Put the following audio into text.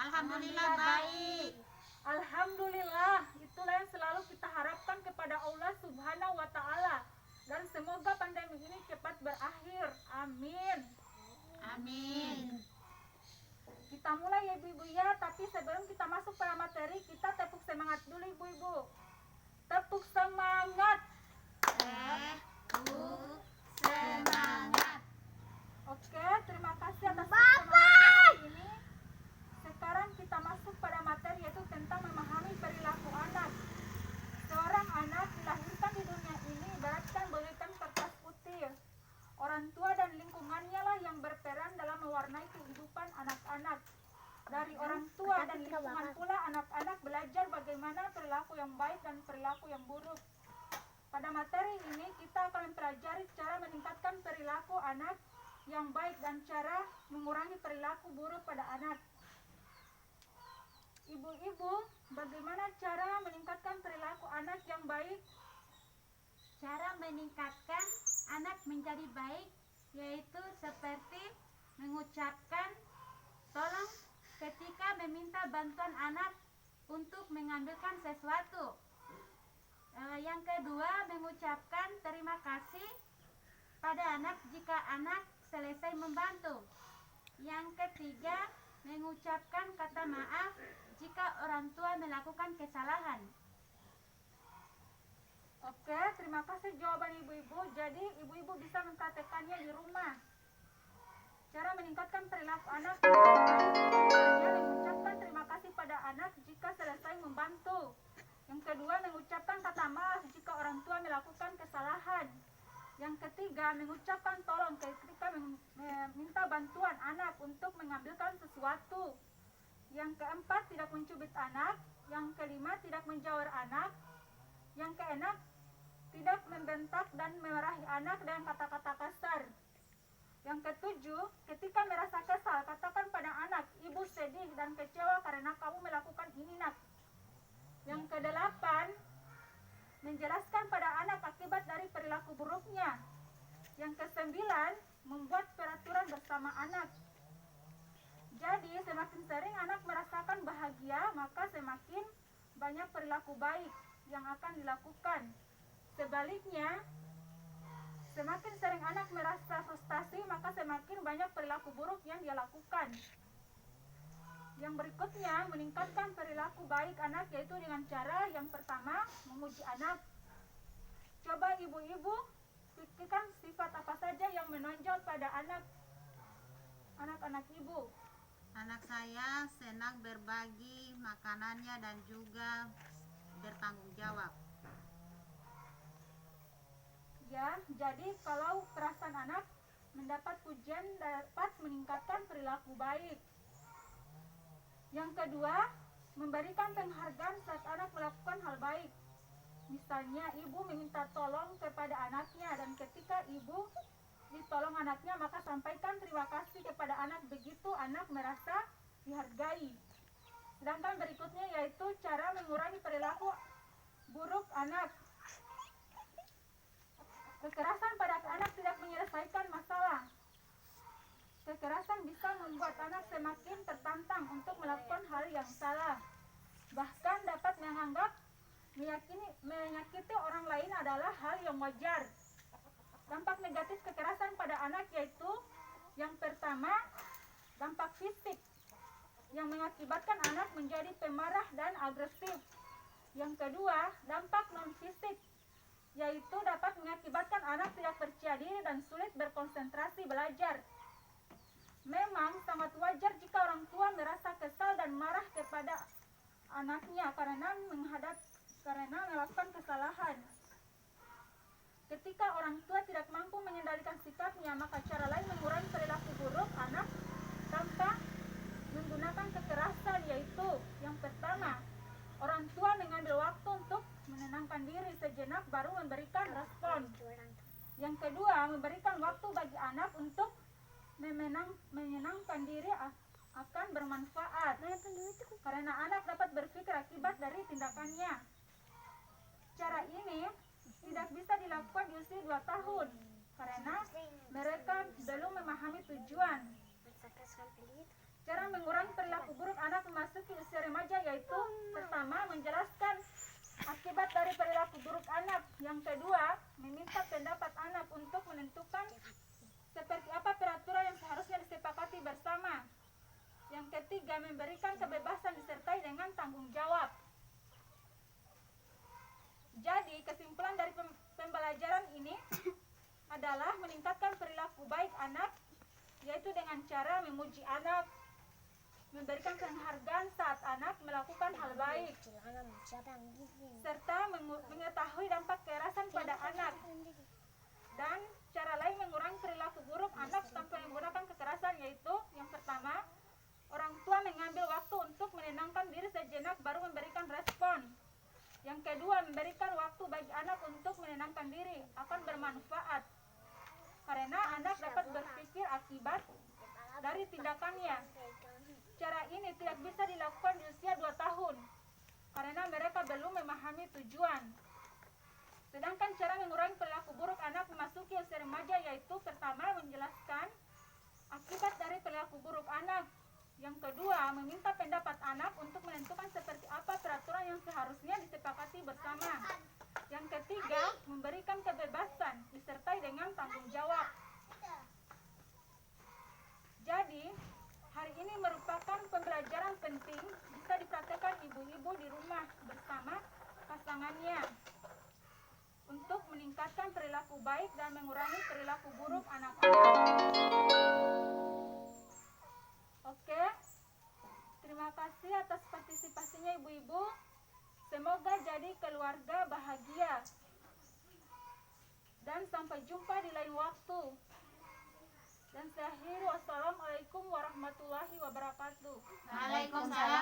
Alhamdulillah baik. Alhamdulillah, itulah yang selalu kita harapkan kepada Allah Subhanahu wa Ta'ala. Dan semoga pandemi ini cepat berakhir. Amin. Amin. Kita mulai ya ibu-ibu ya, tapi sebelum kita masuk pada materi, kita tepuk semangat dulu ibu-ibu. Tepuk semangat. Tepuk semangat. Oke, terima kasih atas semangatnya hari ini. Sekarang kita masuk pada materi, yaitu tentang memahami perilaku anak. Seorang anak dilahirkan di dunia ini ibaratkan bagaikan kertas putih. Orang tua dan lingkungannya lah yang berperan dalam mewarnai kehidupan anak-anak. Dari orang tua dan lingkungan pula anak-anak belajar bagaimana perilaku yang baik dan perilaku yang buruk. Pada materi ini kita akan mempelajari cara meningkatkan perilaku anak yang baik dan cara mengurangi perilaku buruk pada anak. Ibu-ibu, bagaimana cara meningkatkan perilaku anak yang baik? Cara meningkatkan anak menjadi baik yaitu seperti mengucapkan tolong ketika meminta bantuan anak untuk mengambilkan sesuatu. Yang kedua, mengucapkan terima kasih pada anak jika anak selesai membantu. Yang ketiga, mengucapkan kata maaf jika orang tua melakukan kesalahan. Oke, terima kasih jawaban ibu-ibu. Jadi ibu-ibu bisa mempraktekannya di rumah. Cara meningkatkan perilaku anak, misalnya mengucapkan terima kasih pada anak jika selesai membantu. Yang kedua, mengucapkan kata maaf jika orang tua melakukan kesalahan. Yang ketiga, mengucapkan tolong ketika meminta bantuan anak untuk mengambilkan sesuatu. Yang keempat, tidak mencubit anak. Yang kelima, tidak menjawar anak. Yang keenam, tidak membentak dan memarahi anak dengan kata-kata kasar. Yang ketujuh, ketika merasa kesal, katakan pada anak, ibu sedih dan kecewa karena kamu melakukan ini nak. Yang kedelapan, menjelaskan pada anak akibat dari perilaku buruknya. Yang kesembilan, membuat peraturan bersama anak. Jadi semakin sering anak merasakan bahagia, maka semakin banyak perilaku baik yang akan dilakukan. Sebaliknya, semakin sering anak merasa frustasi, maka semakin banyak perilaku buruk yang dia lakukan. Yang berikutnya, meningkatkan perilaku baik anak yaitu dengan cara yang pertama, memuji anak. Coba ibu-ibu pikirkan sifat apa saja yang menonjol pada anak-anak ibu. Anak saya senang berbagi makanannya dan juga bertanggung jawab. Ya, jadi kalau perasaan anak mendapat pujian dapat meningkatkan perilaku baik. Yang kedua, memberikan penghargaan saat anak melakukan hal baik. Misalnya, ibu meminta tolong kepada anaknya dan ketika ibu ditolong anaknya, maka sampaikan terima kasih kepada anak, begitu anak merasa dihargai. Sedangkan berikutnya yaitu cara mengurangi perilaku buruk anak. Kekerasan pada anak tidak menyelesaikan masalah. Kekerasan bisa membuat anak semakin tertantang untuk melakukan hal yang salah. Bahkan dapat menganggap menyakiti orang lain adalah hal yang wajar. Dampak negatif kekerasan pada anak yaitu yang pertama, dampak fisik yang mengakibatkan anak menjadi pemarah dan agresif. Yang kedua, dampak non-fisik yaitu dapat mengakibatkan anak tidak percaya diri dan sulit berkonsentrasi belajar. Memang sangat wajar jika orang tua merasa kesal dan marah kepada anaknya karena melakukan kesalahan. Ketika orang tua tidak mampu mengendalikan sikapnya, maka cara lain mengurangi perilaku buruk anak tanpa menggunakan kekerasan yaitu yang pertama, orang tua mengambil waktu untuk menenangkan diri sejenak baru memberikan respon. Yang kedua, memberikan waktu bagi anak untuk menyenangkan diri akan bermanfaat karena anak dapat berpikir akibat dari tindakannya. Cara ini tidak bisa dilakukan di usia 2 tahun karena mereka belum memahami tujuan. Cara mengurangi perilaku buruk anak memasuki usia remaja yaitu pertama, menjelaskan akibat dari perilaku buruk anak. Yang kedua, meminta pendapat anak untuk menentukan seperti apa peraturan yang seharusnya disepakati bersama. Yang ketiga, memberikan kebebasan disertai dengan tanggung jawab. Jadi, kesimpulan dari pembelajaran ini adalah meningkatkan perilaku baik anak, yaitu dengan cara memuji anak, memberikan penghargaan saat anak melakukan hal baik, serta mengetahui dampak kekerasan pada anak. Dan cara lain mengurangi perilaku buruk anak tanpa menggunakan kekerasan yaitu yang pertama, orang tua mengambil waktu untuk menenangkan diri sejenak baru memberikan respon. Yang kedua, memberikan waktu bagi anak untuk menenangkan diri akan bermanfaat karena anak dapat berpikir akibat dari tindakannya. Cara ini tidak bisa dilakukan di usia 2 tahun karena mereka belum memahami tujuan. Sedangkan cara mengurangi perilaku buruk anak memasuki usia remaja yaitu pertama, menjelaskan akibat dari perilaku buruk anak. Yang kedua, meminta pendapat anak untuk menentukan seperti apa peraturan yang seharusnya disepakati bersama. Yang ketiga, memberikan kebebasan disertai dengan tanggung jawab. Jadi, hari ini merupakan pembelajaran penting bisa dipraktekkan ibu-ibu di rumah bersama pasangannya untuk meningkatkan perilaku baik dan mengurangi perilaku buruk anak-anak. Oke, terima kasih atas partisipasinya ibu-ibu. Semoga jadi keluarga bahagia. Dan sampai jumpa di lain waktu. Dan saya akhiri, wassalamualaikum warahmatullahi wabarakatuh. Waalaikumsalam